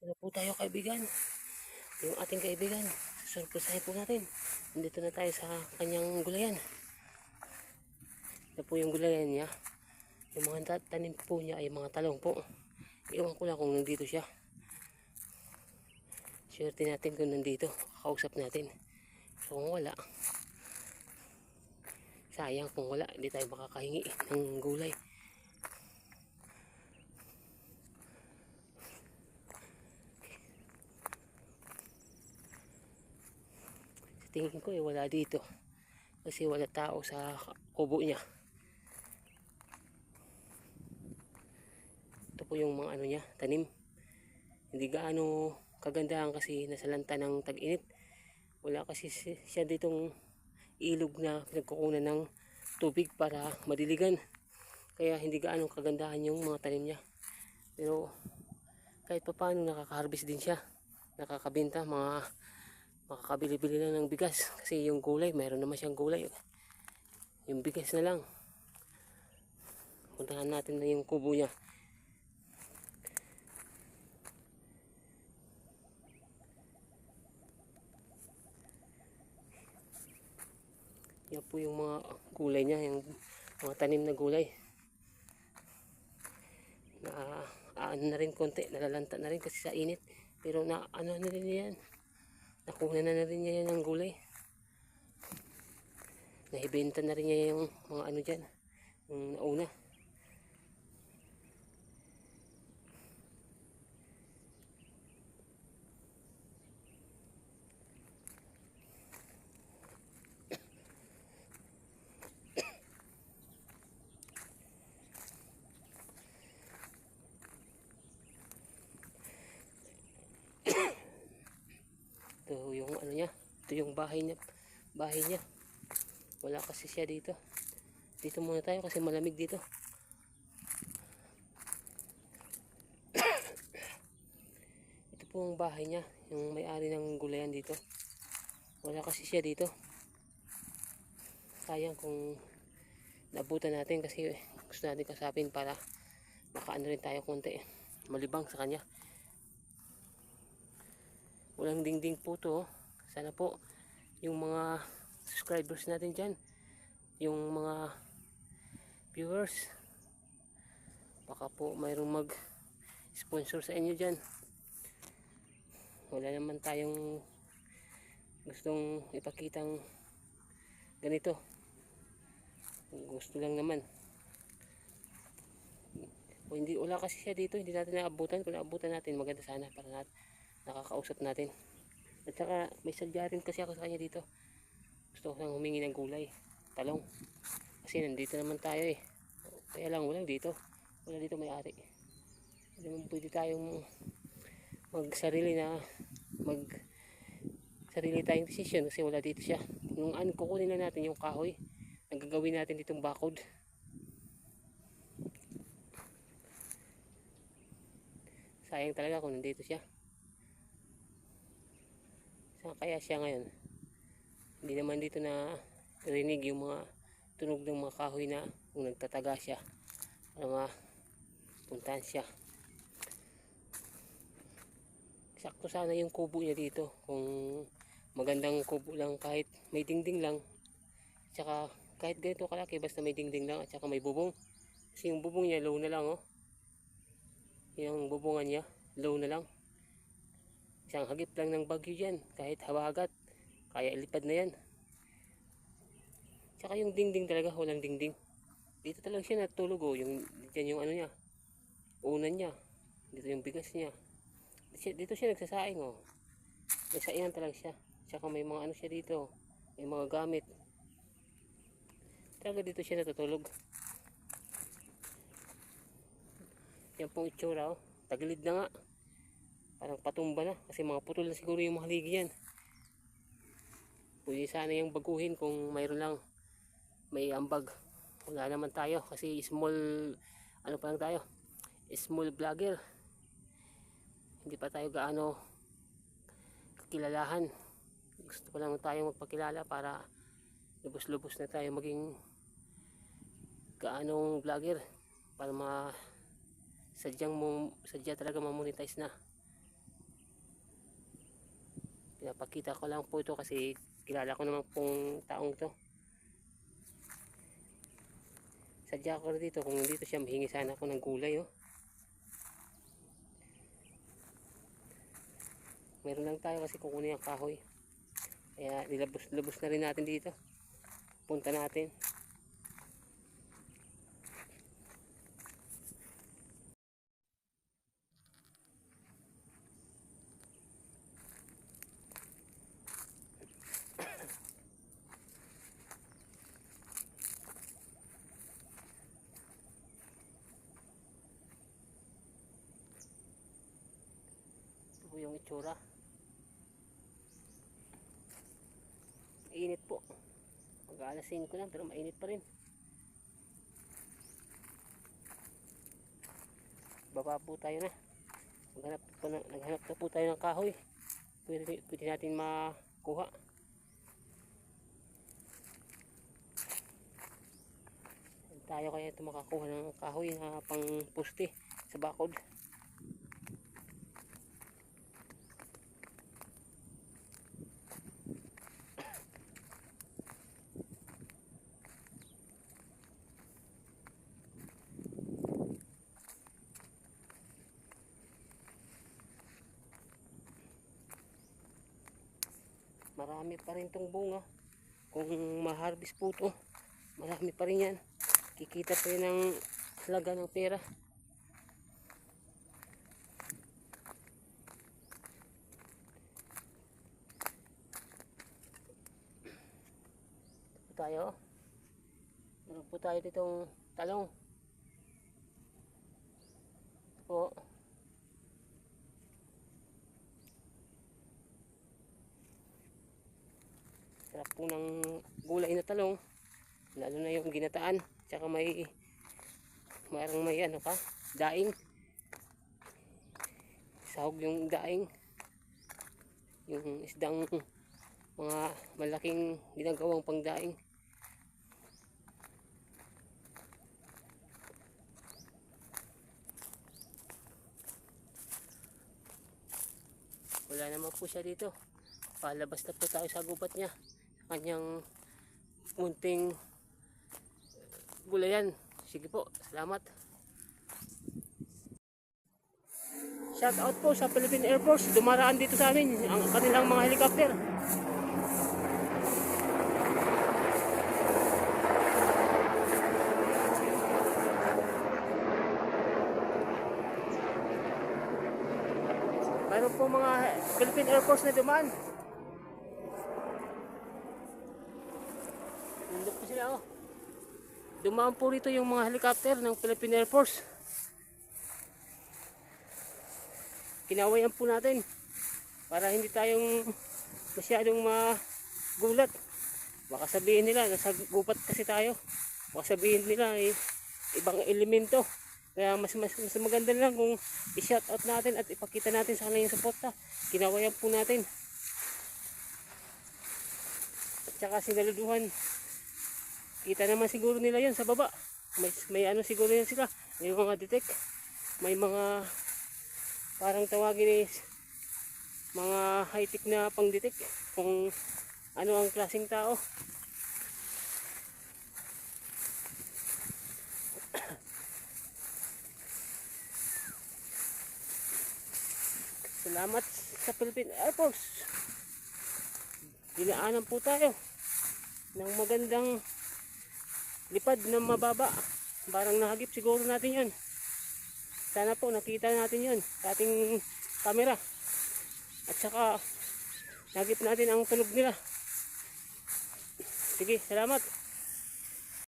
Ano po tayo kaibigan? Yung ating kaibigan, surpresahin po natin. Nandito na tayo sa kanyang gulayan. Ito po yung gulayan niya. Yung mga tanim po niya ay mga talong po. Iwan ko lang kung nandito siya. Swerte natin kung nandito. Kausap natin. So kung wala, sayang kung wala. Hindi tayo makakahingi ng gulay. Sa tingin ko wala dito. Kasi wala tao sa kubo niya. Ito po yung mga ano niya, tanim. Hindi gaano kagandahan kasi nasa lanta ng tag-init. Wala kasi siya ditong ilog na pinagkukunan ng tubig para madiligan. Kaya hindi gaano kagandahan yung mga tanim niya. Pero kahit pa paano nakaka-harvest din siya. Nakakabenta, makakabili-bili lang ng bigas. Kasi yung gulay, mayroon naman siyang gulay. Yung bigas na lang. Puntahan natin na yung kubo niya. Yan po yung mga gulay niya, yung mga tanim na gulay. Na ano na rin konti, nalalanta na rin kasi sa init. Pero na ano na rin yan. Nakuha na rin niya yan ng gulay. Naibenta na rin niya yung mga ano dyan. Yung nauna. Ito yung ano niya. Ito yung bahay niya. Bahay niya. Wala kasi siya dito. Dito muna tayo kasi malamig dito. Ito po ang bahay niya. Yung may-ari ng gulayan dito. Wala kasi siya dito. Sayang kung nabutan natin kasi gusto natin kasapin para makaano rin tayo konti. Malibang sa kanya. Walang dingding po to. Sana po yung mga subscribers natin dyan, yung mga viewers, baka po mayroong mag sponsor sa inyo dyan. Wala naman tayong gustong ipakitang ganito. Gusto lang naman. O hindi, wala kasi siya dito, hindi natin naabutan. Kung naabutan natin, maganda sana para nakakausap natin. At saka may sadya rin kasi ako sa kanya dito. Gusto ko lang humingi ng gulay, talong. Kasi nandito naman tayo eh. Kaya lang walang dito. Wala dito may-ari. Hindi naman pwede tayong magsarili na sarili tayong decision kasi wala dito siya. Nung kukunin na natin yung kahoy, nagagawin natin ditong bakod. Sayang talaga kung nandito siya. Saan kaya siya ngayon? Hindi naman dito na rinig yung mga tunog ng mga kahoy na kung nagtataga siya para mapuntahan siya. Sakto sana yung kubo niya dito. Kung magandang kubo lang, kahit may dingding lang. Tsaka kahit ganito kalaki, basta may dingding lang at saka may bubong. Kasi yung bubong niya low na lang oh. Yung bubungan niya low na lang. Isang hagip lang ng bagyo dyan. Kahit habagat, kaya ilipad na yan. Tsaka yung dingding talaga, walang dingding. Dito talaga siya natulog oh. Dyan yung ano niya, unan niya. Dito yung bigas niya. Dito siya nagsasaing oh. Nagsaingan talaga siya. Tsaka may mga ano siya dito. May mga gamit. Talaga dito siya natutulog. Yan pong itsura oh. Tagilid na nga. Parang patumba na. Kasi mga putol na siguro yung mga haligi yan. Pwede sana yung baguhin kung mayroon lang. May ambag. Wala naman tayo. Kasi small, ano pa lang tayo. Small vlogger. Hindi pa tayo gaano kakilalahan. Gusto pa lang tayo magpakilala para lubos-lubos na tayo maging gaanong vlogger. Para sadya talaga mamonetize na. Pinapakita ko lang po ito kasi kilala ko naman pong taong to. Sadya ko dito, kung dito siya mahingi sana ako ng gulay. Meron lang tayo kasi kukunin ang kahoy. Kaya nilabos-labos na rin natin dito. Punta natin. Ito yung itsura. Mainit po. Mag-alas 5 lang pero mainit pa rin. Baba po tayo na. Naghanap na po tayo ng kahoy. Pwede natin makuha. Tayo kaya ito makakuha ng kahoy na pang puste sa bakod. Marami pa rin tong bunga. Kung ma-harvest po ito, marami pa rin yan. Kikita pa rin ang halaga ng pera. Ito po tayo. Meron po tayo ditong talong. Ito po. Sarap po ng gulay na talong, lalo na yung ginataan, tsaka mayroong may ano ka, daing, sahog yung daing, yung isdang mga malaking ginagawang pangdaing. Wala naman po siya dito, palabas na po tayo sa gubat niya, kanyang munting gulayan. Sige po, salamat. Shout out po sa Philippine Air Force, dumaraan dito sa amin ang kanilang mga helicopter. Mayroon po mga Philippine Air Force na dumaan. Nandun po sila Dumaan po rito yung mga helicopter ng Philippine Air Force. Kinawayan po natin para hindi tayong masyadong magulat. Baka sabihin nila nasa gubat kasi tayo. Baka sabihin nila ibang elemento. Kaya mas maganda lang kung i-shout out natin at ipakita natin sa kanila yung suporta. Kinawayan po natin. At saka sinaluduhan. Kita naman siguro nila yun sa baba. May ano siguro yan sila. May mga detect. May mga parang tawagin mga high-tech na pang-detect. Kung ano ang klaseng tao. Salamat sa Philippine Air Force. Dinaanan po tayo ng magandang lipad na mababa. Parang nahagip siguro natin yun. Sana po nakita natin yun sa ating camera. At saka nahagip natin ang tunog nila. Sige, salamat.